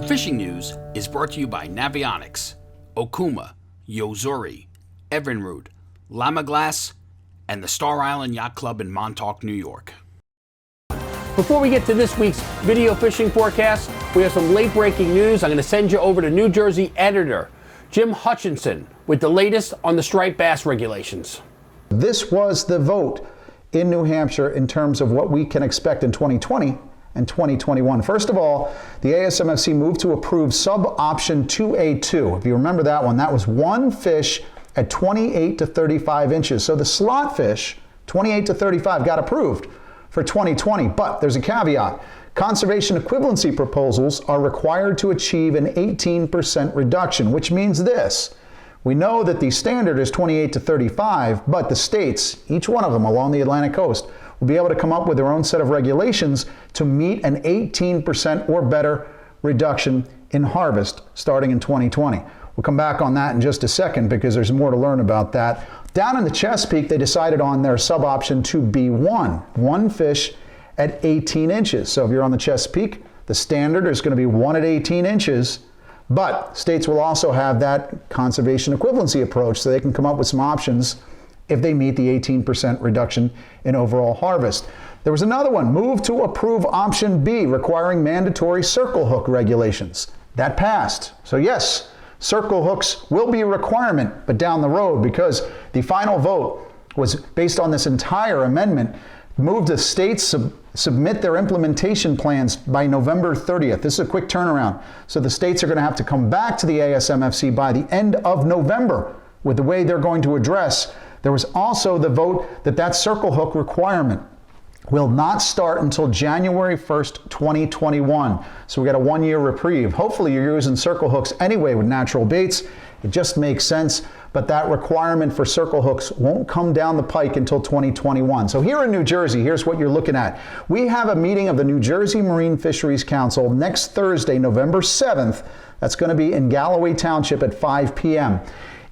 fishing news is brought to you by Navionics, Okuma, Yozuri, Evinrude, Lama Glass, and the Star Island Yacht Club in Montauk, New York. Before we get to this week's video fishing forecast, we have some late breaking news. I'm going to send you over to New Jersey editor Jim Hutchinson with the latest on the striped bass regulations. This was the vote in New Hampshire in terms of what we can expect in 2020 and 2021. First of all, the ASMFC moved to approve sub-option 2A2. If you remember that one, that was one fish at 28 to 35 inches. So the slot fish, 28 to 35, got approved for 2020. But there's a caveat. Conservation equivalency proposals are required to achieve an 18% reduction, which means this. We know that the standard is 28 to 35, but the states, each one of them along the Atlantic coast, will be able to come up with their own set of regulations to meet an 18% or better reduction in harvest starting in 2020. We'll come back on that in just a second because there's more to learn about that. Down in the Chesapeake, they decided on their sub-option to be one fish at 18 inches. So if you're on the Chesapeake, the standard is going to be 1 at 18 inches, but states will also have that conservation equivalency approach so they can come up with some options if they meet the 18% reduction in overall harvest. There was another one, move to approve option B, requiring mandatory circle hook regulations. That passed. So yes, circle hooks will be a requirement, but down the road, because the final vote was based on this entire amendment, moved the states submit their implementation plans by November 30th. This is a quick turnaround. So the states are going to have to come back to the ASMFC by the end of November with the way they're going to address. There was also the vote that circle hook requirement will not start until January 1st, 2021. So we got a 1-year reprieve. Hopefully you're using circle hooks anyway with natural baits. It just makes sense, but that requirement for circle hooks won't come down the pike until 2021. So here in New Jersey, here's what you're looking at. We have a meeting of the New Jersey Marine Fisheries Council next Thursday, November 7th. That's going to be in Galloway Township at 5 p.m.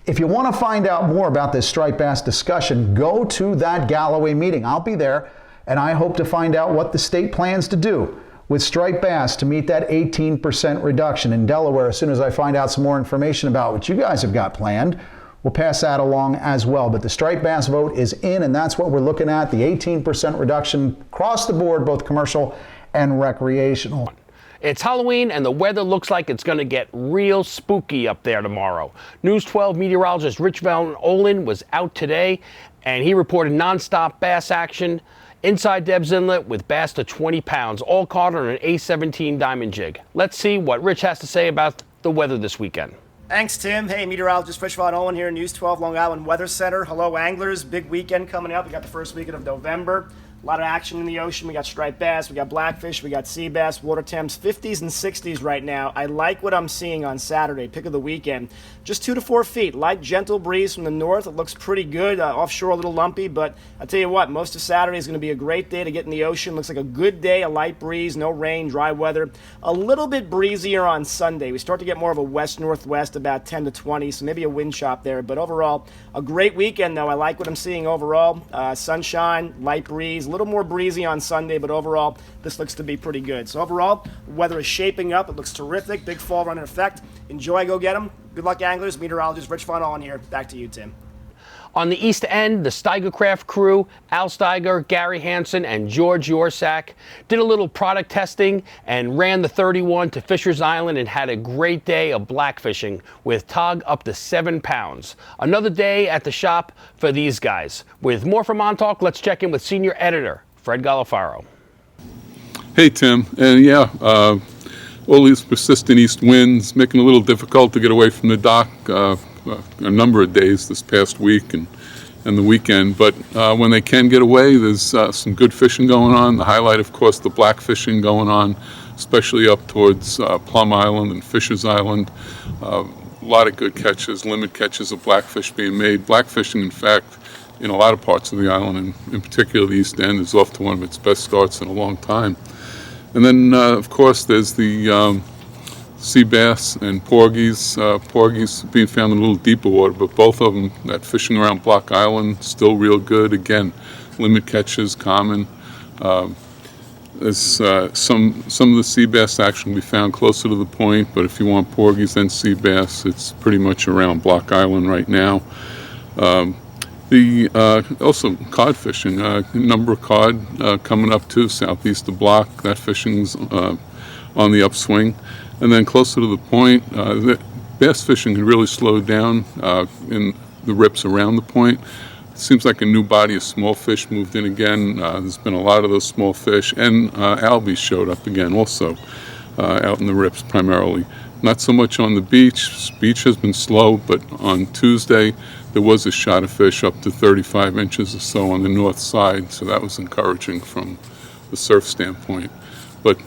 If you want to find out more about this striped bass discussion, go to that Galloway meeting. I'll be there, and I hope to find out what the state plans to do with striped bass to meet that 18% reduction in Delaware. As soon as I find out some more information about what you guys have got planned, we'll pass that along as well. But the striped bass vote is in, and that's what we're looking at, the 18% reduction across the board, both commercial and recreational. It's Halloween and the weather looks like it's going to get real spooky up there tomorrow. News 12 meteorologist Rich Van Olin was out today and he reported nonstop bass action inside Deb's Inlet with bass to 20 pounds, all caught on an A17 diamond jig. Let's see what Rich has to say about the weather this weekend. Thanks, Tim. Hey, meteorologist Rich Van Olin here, News 12 Long Island Weather Center. Hello, anglers. Big weekend coming up. We got the first weekend of November. A lot of action in the ocean. We got striped bass, we got blackfish, we got sea bass, water temps 50s and 60s right now. I like what I'm seeing on Saturday, pick of the weekend. Just 2 to 4 feet, light gentle breeze from the north. It looks pretty good. Offshore a little lumpy, but I'll tell you what, most of Saturday is going to be a great day to get in the ocean. Looks like a good day, a light breeze, no rain, dry weather. A little bit breezier on Sunday. We start to get more of a west-northwest, about 10 to 20, so maybe a wind chop there. But overall, a great weekend, though. I like what I'm seeing overall. Sunshine, light breeze, a little more breezy on Sunday, but overall, this looks to be pretty good. So overall, weather is shaping up. It looks terrific. Big fall run in effect. Enjoy, go get them. Good luck, anglers. Meteorologist Rich Van Olin here. Back to you, Tim. On the East End, the Steigercraft crew, Al Steiger, Gary Hansen, and George Yorsak did a little product testing and ran the 31 to Fisher's Island and had a great day of blackfishing with tog up to 7 pounds. Another day at the shop for these guys. With more from Montauk, let's check in with senior editor Fred Golofaro. Hey, Tim. And all these persistent east winds making it a little difficult to get away from the dock a number of days this past week and the weekend, but when they can get away, there's some good fishing going on. The highlight, of course, the black fishing going on, especially up towards Plum Island and Fisher's Island. A lot of good catches, limit catches of blackfish being made. Blackfishing, in fact, in a lot of parts of the island, and in particular the East End, is off to one of its best starts in a long time. And then, of course, there's the sea bass and porgies. Porgies being found in a little deeper water, but both of them, that fishing around Block Island, still real good. Again, limit catches, common. some of the sea bass action will be found closer to the point, but if you want porgies and sea bass, it's pretty much around Block Island right now. Also cod fishing, a number of cod coming up too, southeast of Block. That fishing's on the upswing. And then closer to the point, the bass fishing had really slowed down in the rips around the point. It seems like a new body of small fish moved in again. There's been a lot of those small fish, and albies showed up again also out in the rips primarily. Not so much on the beach. Beach has been slow, but on Tuesday there was a shot of fish up to 35 inches or so on the north side, so that was encouraging from the surf standpoint. But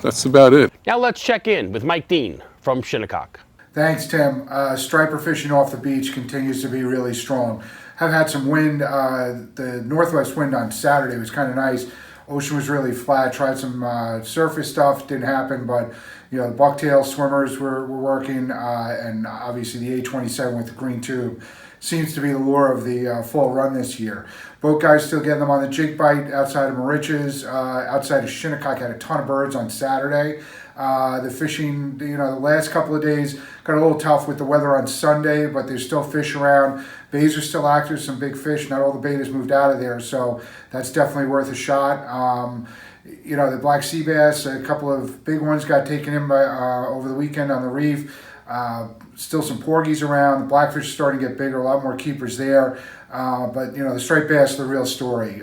that's about it. Now let's check in with Mike Dean from Shinnecock. Thanks, Tim. Striper fishing off the beach continues to be really strong. Have had some wind. The northwest wind on Saturday was kind of nice. Ocean was really flat. Tried some surface stuff, didn't happen, but the bucktail swimmers were working, and obviously the A27 with the green tube seems to be the lure of the fall run this year. Boat guys still getting them on the jig bite outside of Moriches, outside of Shinnecock. Had a ton of birds on Saturday. The fishing, the last couple of days got a little tough with the weather on Sunday, but there's still fish around. Bays are still active, some big fish. Not all the bait has moved out of there, so that's definitely worth a shot. The black sea bass, a couple of big ones got taken in by over the weekend on the reef. Still some porgies around. The blackfish are starting to get bigger, a lot more keepers there. But the striped bass are the real story.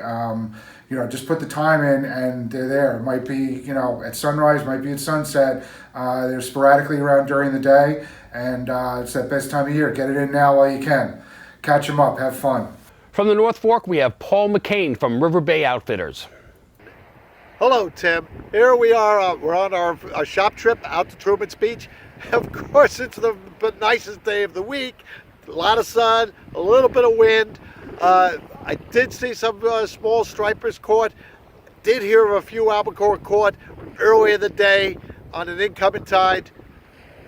Just put the time in and they're there. It might be, at sunrise, might be at sunset. They're sporadically around during the day, and it's that best time of year. Get it in now while you can. Catch them up, have fun. From the North Fork, we have Paul McCain from River Bay Outfitters. Hello, Tim. Here we are. We're on our shop trip out to Truman's Beach. Of course, it's the nicest day of the week. A lot of sun, a little bit of wind. I did see some small stripers caught. Did hear of a few albacore caught early in the day on an incoming tide.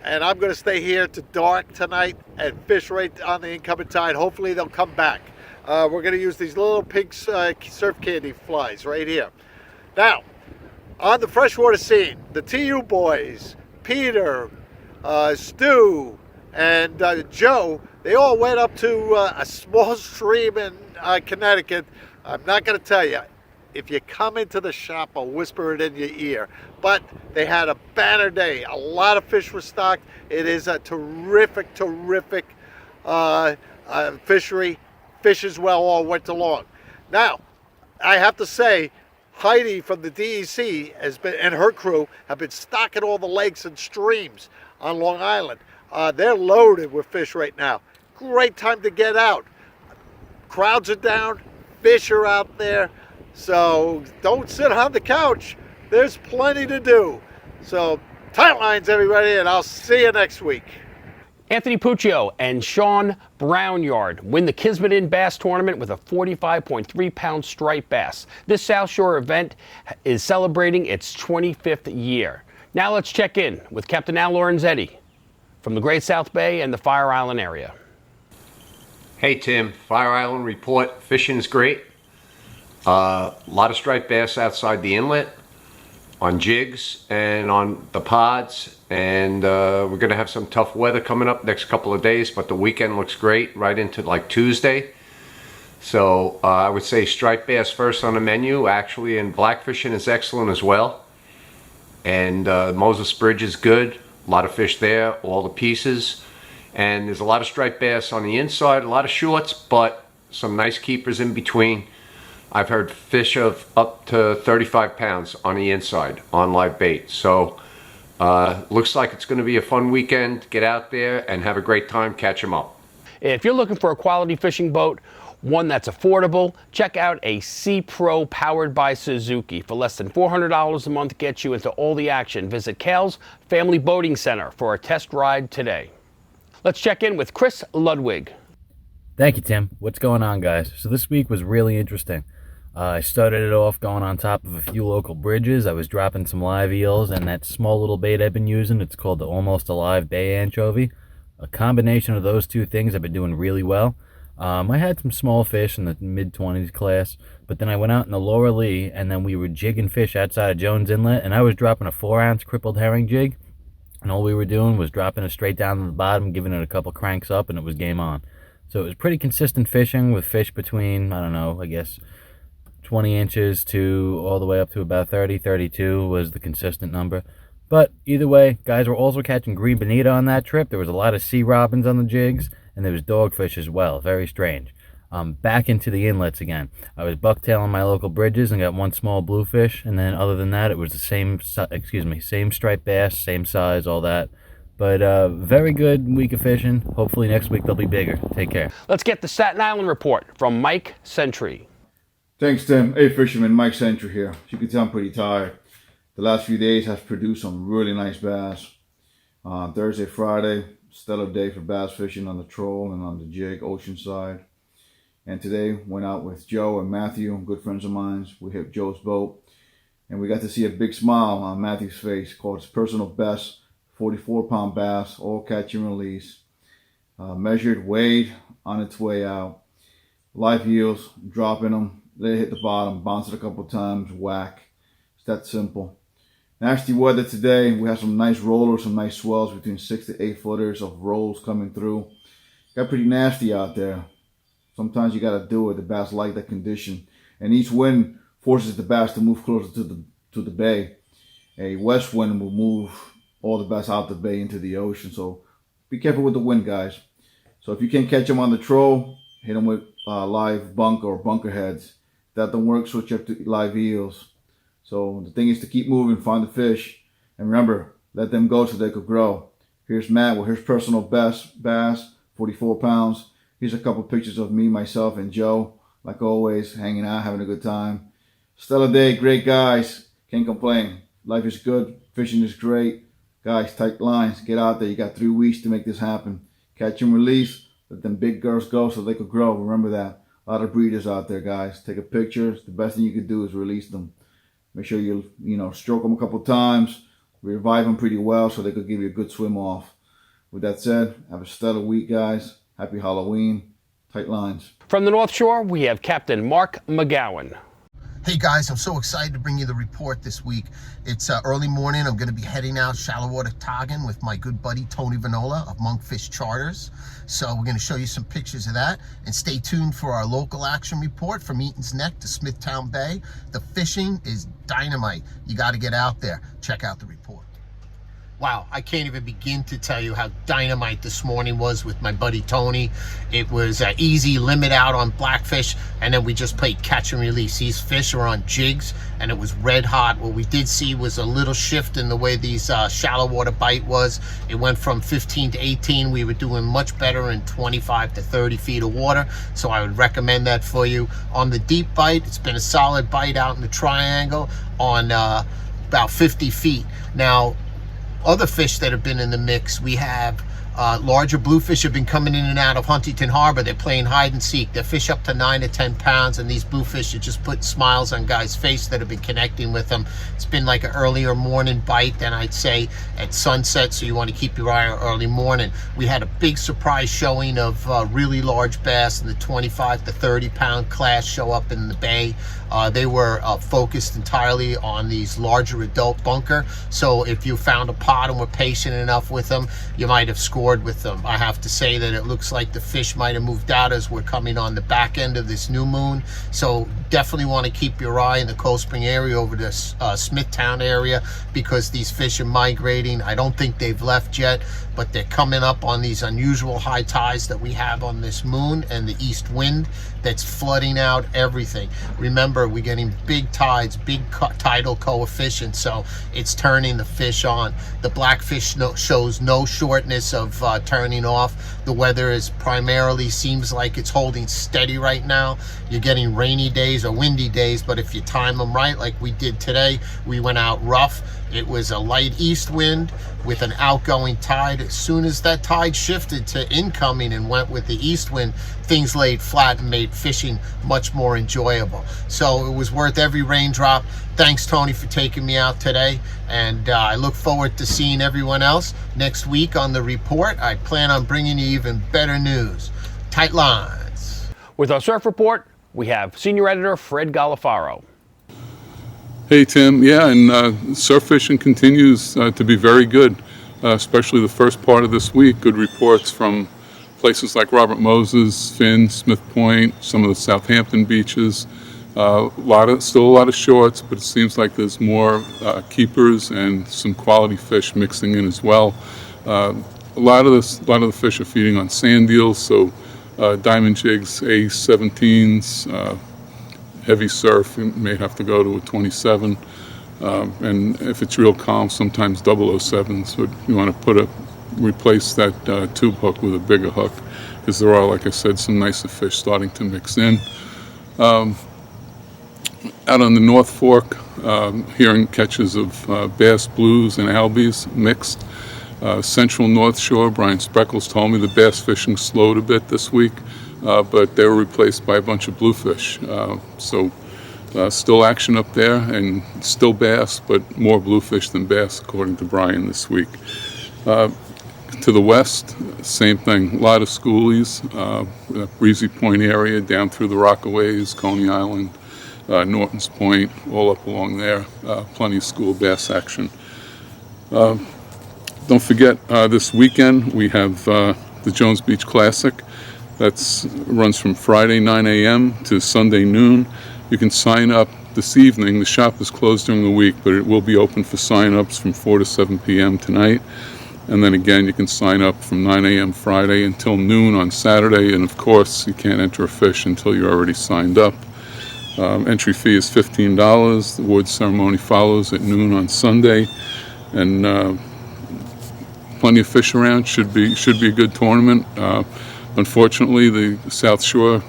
And I'm going to stay here to dark tonight and fish right on the incoming tide. Hopefully they'll come back. We're going to use these little pink surf candy flies right here. Now, on the freshwater scene, the TU boys, Peter, Stu, and Joe, they all went up to a small stream in Connecticut. I'm not going to tell you. If you come into the shop, I'll whisper it in your ear. But they had a banner day. A lot of fish were stocked. It is a terrific fishery. Fish as well all winter long. Now, I have to say, Heidi from the DEC and her crew have been stocking all the lakes and streams on Long Island. They're loaded with fish right now. Great time to get out. Crowds are down, fish are out there, so don't sit on the couch. There's plenty to do. So tight lines, everybody, and I'll see you next week. Anthony Puccio and Sean Brownyard win the Kismet Inn Bass Tournament with a 45.3-pound striped bass. This South Shore event is celebrating its 25th year. Now let's check in with Captain Al Lorenzetti from the Great South Bay and the Fire Island area. Hey Tim, Fire Island report. Fishing's great. A lot of striped bass outside the inlet, on jigs and on the pods, and we're going to have some tough weather coming up next couple of days, but the weekend looks great right into like Tuesday. So I would say striped bass first on the menu, actually, and blackfishing is excellent as well. And Moses Bridge is good, a lot of fish there, all the pieces. And there's a lot of striped bass on the inside, a lot of shorts, but some nice keepers in between. I've heard fish of up to 35 pounds on the inside on live bait. So looks like it's going to be a fun weekend. Get out there and have a great time. Catch them up. If you're looking for a quality fishing boat, one that's affordable, check out a Sea Pro powered by Suzuki. For less than $400 a month, gets you into all the action. Visit Cale's Family Boating Center for a test ride today. Let's check in with Chris Ludwig. Thank you, Tim. What's going on, guys? So this week was really interesting. I started it off going on top of a few local bridges. I was dropping some live eels and that small little bait I've been using. It's called the Almost Alive Bay Anchovy. A combination of those two things have been doing really well. I had some small fish in the mid-20s class, but then I went out in the lower lee, and then we were jigging fish outside of Jones Inlet, and I was dropping a 4-ounce crippled herring jig, and all we were doing was dropping it straight down to the bottom, giving it a couple cranks up, and it was game on. So it was pretty consistent fishing with fish between, I don't know, I guess 20 inches to all the way up to about 30, 32 was the consistent number. But either way, guys were also catching green bonita on that trip. There was a lot of sea robins on the jigs, and there was dogfish as well. Very strange. Back into the inlets again. I was bucktailing my local bridges and got one small bluefish, and then other than that, it was the same striped bass, same size, all that. But very good week of fishing. Hopefully next week they'll be bigger. Take care. Let's get the Staten Island report from Mike Sentry. Thanks, Tim. Hey, Fisherman, Mike Sentry here. As you can tell, I'm pretty tired. The last few days have produced some really nice bass. Thursday, Friday, stellar day for bass fishing on the troll and on the jig, oceanside. And today, went out with Joe and Matthew, good friends of mine. We hit Joe's boat, and we got to see a big smile on Matthew's face. Caught his personal best 44-pound bass, all catch and release. Measured, weighed, on its way out. Live eels, dropping them. They hit the bottom, bounced it a couple times, whack. It's that simple. Nasty weather today. We have some nice rollers, some nice swells between 6 to 8 footers of rolls coming through. Got pretty nasty out there. Sometimes you got to do it. The bass like that condition. And each wind forces the bass to move closer to the bay. A west wind will move all the bass out the bay into the ocean. So be careful with the wind, guys. So if you can't catch them on the troll, hit them with live bunker or bunker heads. If that don't work, switch up to live eels. So the thing is to keep moving, find the fish. And remember, let them go so they could grow. Here's Matt with his personal best bass, 44 pounds. Here's a couple pictures of me, myself, and Joe. Like always, hanging out, having a good time. Stellar day, great guys. Can't complain. Life is good. Fishing is great. Guys, tight lines. Get out there. You got 3 weeks to make this happen. Catch and release. Let them big girls go so they could grow. Remember that. A lot of breeders out there, guys. Take a picture. The best thing you could do is release them. Make sure you stroke them a couple times. Revive them pretty well so they could give you a good swim off. With that said, have a stellar week, guys. Happy Halloween. Tight lines. From the North Shore, we have Captain Mark McGowan. Hey guys, I'm so excited to bring you the report this week. It's early morning. I'm going to be heading out shallow water togging with my good buddy Tony Vanola of Monkfish Charters. So we're going to show you some pictures of that, and stay tuned for our local action report from Eaton's Neck to Smithtown Bay. The fishing is dynamite. You got to get out there. Check out the report. Wow, I can't even begin to tell you how dynamite this morning was with my buddy Tony. It was easy limit out on blackfish, and then we just played catch and release. These fish are on jigs, and it was red hot. What we did see was a little shift in the way these shallow water bite was. It went from 15 to 18. We were doing much better in 25 to 30 feet of water, so I would recommend that for you. On the deep bite, it's been a solid bite out in the triangle on about 50 feet. Now, other fish that have been in the mix, we have larger bluefish have been coming in and out of Huntington Harbor. They're playing hide and seek. They're fish up to 9 to 10 pounds, and these bluefish are just putting smiles on guys' face that have been connecting with them. It's been like an earlier morning bite than I'd say at sunset, so you want to keep your eye on early morning. We had a big surprise showing of really large bass in the 25 to 30 pound class show up in the bay. They were focused entirely on these larger adult bunker. So if you found a pot and were patient enough with them, you might have scored with them. I have to say that it looks like the fish might have moved out as we're coming on the back end of this new moon. So definitely want to keep your eye in the Cold Spring area over to Smithtown area, because these fish are migrating. I don't think they've left yet, but they're coming up on these unusual high tides that we have on this moon and the east wind that's flooding out everything. Remember, we're getting big tides, big tidal coefficient, so it's turning the fish on. The blackfish shows no shortness of turning off. The weather is primarily seems like it's holding steady right now. You're getting rainy days or windy days, but if you time them right, like we did today, we went out rough. It was a light east wind with an outgoing tide. As soon as that tide shifted to incoming and went with the east wind, things laid flat and made fishing much more enjoyable. So it was worth every raindrop. Thanks, Tony, for taking me out today, and I look forward to seeing everyone else next week on the report. I plan on bringing you even better news. Tight lines. With our surf report, we have senior editor Fred Golofaro. Hey Tim, yeah, and surf fishing continues to be very good, especially the first part of this week. Good reports from places like Robert Moses, Finn, Smith Point, some of the Southampton beaches. Still a lot of shorts, but it seems like there's more keepers and some quality fish mixing in as well. A lot of the fish are feeding on sand eels, so diamond jigs, A17s, heavy surf, you may have to go to a 27, and if it's real calm, sometimes 007s. But you want to replace that tube hook with a bigger hook, because there are, like I said, some nicer fish starting to mix in. Out on the North Fork, hearing catches of bass, blues, and albies mixed. Central North Shore, Brian Spreckles told me the bass fishing slowed a bit this week, but they were replaced by a bunch of bluefish. So still action up there, and still bass, but more bluefish than bass, according to Brian this week. To the west, same thing. A lot of schoolies, Breezy Point area, down through the Rockaways, Coney Island, Norton's Point, all up along there. Plenty of school bass action. Don't forget, this weekend we have the Jones Beach Classic. That runs from Friday 9 a.m. to Sunday noon. You can sign up this evening. The shop is closed during the week, but it will be open for sign-ups from 4 to 7 p.m. tonight. And then again, you can sign up from 9 a.m. Friday until noon on Saturday. And of course, you can't enter a fish until you're already signed up. Entry fee is $15. The award ceremony follows at noon on Sunday. And plenty of fish around. Should be a good tournament. Unfortunately, the South Shore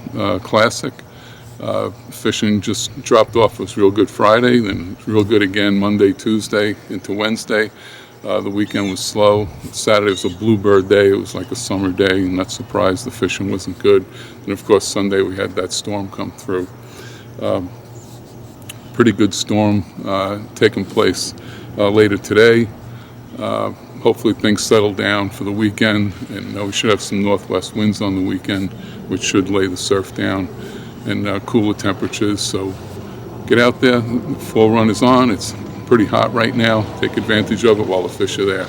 Classic fishing just dropped off. It was real good Friday, then real good again Monday, Tuesday, into Wednesday. The weekend was slow. Saturday was a bluebird day. It was like a summer day. I'm not surprised the fishing wasn't good. And of course, Sunday we had that storm come through. Pretty good storm taking place later today. Hopefully things settle down for the weekend, and we should have some northwest winds on the weekend, which should lay the surf down, and cooler temperatures. So get out there. The fall run is on. It's pretty hot right now. Take advantage of it while the fish are there.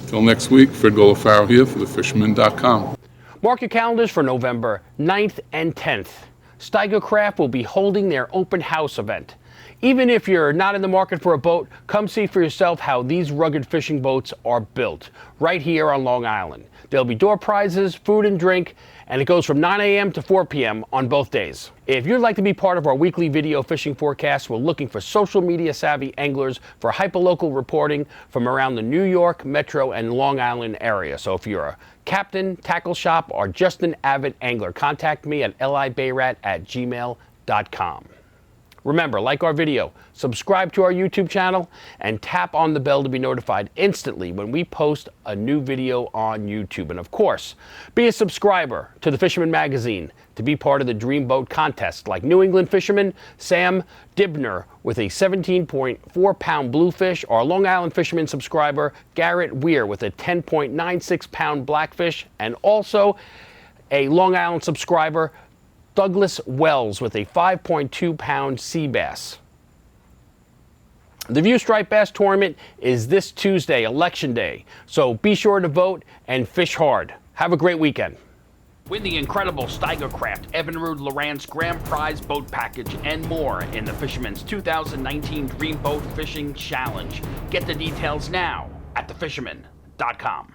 Till next week, Fred Golofaro here for thefisherman.com. Mark your calendars for November 9th and 10th. Steiger Craft will be holding their open house event. Even if you're not in the market for a boat, come see for yourself how these rugged fishing boats are built right here on Long Island. There'll be door prizes, food and drink, and it goes from 9 a.m. to 4 p.m. on both days. If you'd like to be part of our weekly video fishing forecast, we're looking for social media savvy anglers for hyperlocal reporting from around the New York, Metro, and Long Island area. So if you're a captain, tackle shop, or just an avid angler, contact me at libayrat@gmail.com. Remember, like our video, subscribe to our YouTube channel, and tap on the bell to be notified instantly when we post a new video on YouTube. And of course, be a subscriber to the Fisherman magazine to be part of the Dream Boat contest, like New England fisherman Sam Dibner with a 17.4-pound bluefish, or Long Island fisherman subscriber Garrett Weir with a 10.96-pound blackfish, and also a Long Island subscriber Douglas Wells with a 5.2-pound sea bass. The View Striped Bass Tournament is this Tuesday, Election Day, so be sure to vote and fish hard. Have a great weekend. Win the incredible Steiger Craft Evinrude Lowrance Grand Prize Boat Package and more in the Fisherman's 2019 Dream Boat Fishing Challenge. Get the details now at thefisherman.com.